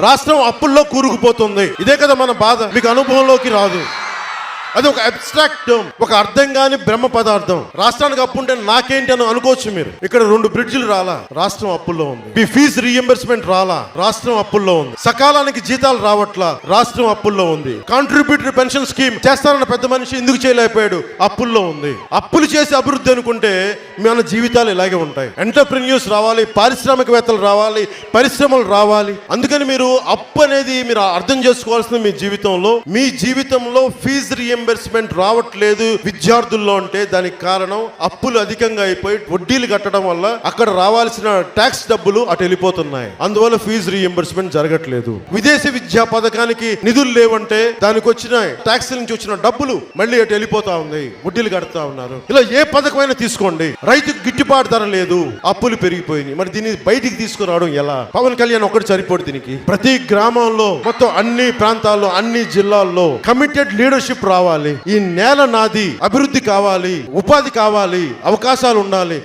రాష్ట్రం అప్పుల్లో కూరుకుపోతుంది. ఇదే కదా మన బాధ. మీకు అనుభవంలోకి రాదు. అది ఒక అబ్స్ట్రాక్ట్ టర్మ్, ఒక అర్థం కాని బ్రహ్మ పదార్థం. రాష్ట్రానికి అప్పు ఉంటే నాకేంటి అని అనుకోవచ్చు మీరు. ఇక్కడ 2 బ్రిడ్జిలు రాలా, రాష్ట్రం అప్పుల్లో ఉంది. మీ ఫీజు రీఎంబర్స్మెంట్ రాలా, రాష్ట్రం అప్పుల్లో ఉంది. సకాలానికి జీతాలు రావట్లా, రాష్ట్రం అప్పుల్లో ఉంది. కాంట్రిబ్యూటరీ పెన్షన్ స్కీమ్ చేస్తానన్న పెద్ద మనిషి ఎందుకు చేయలేకపోయాడు, అప్పుల్లో ఉంది. అప్పులు చేసి అభివృద్ధి అనుకుంటే మన జీవితాలు ఇలాగే ఉంటాయి. ఎంటర్ప్రెన్యూర్స్ రావాలి, పారిశ్రామికవేత్తలు రావాలి, పరిశ్రమలు రావాలి. అందుకని మీరు అప్పు అనేది మీరు అర్థం చేసుకోవాల్సింది. మీ జీవితంలో ఫీజు రీఎంబర్స్మెంట్ రావట్లేదు విద్యార్థుల్లో అంటే దానికి కారణం అప్పులు అధికంగా అయిపోయి వడ్డీలు కట్టడం వల్ల అక్కడ రావాల్సిన ట్యాక్స్ డబ్బులు అటు వెళ్ళిపోతున్నాయి. అందువల్ల ఫీజు రీఎంబర్స్మెంట్ జరగట్లేదు. విదేశీ విద్యా పథకానికి నిధులు లేవంటే దానికి వచ్చిన ట్యాక్స్ నుంచి వచ్చిన డబ్బులు మళ్ళీ అటు వెళ్ళిపోతా ఉంది, వడ్డీలు కడతా ఉన్నారు. ఇలా ఏ పథకమైనా తీసుకోండి, రైతుకు గిట్టుబాటు ధర లేదు, అప్పులు పెరిగిపోయినాయి. మరి దీన్ని బయటికి తీసుకురావడం ఎలా? పవన్ కళ్యాణ్ ఒకటి సరిపోడు దీనికి. ప్రతి గ్రామంలో, మొత్తం అన్ని ప్రాంతాల్లో, అన్ని జిల్లాల్లో కమిటెడ్ లీడర్షిప్ రావాలి. ఈ నేల నాది, అభివృద్ధి కావాలి, ఉపాధి కావాలి, అవకాశాలు ఉండాలి.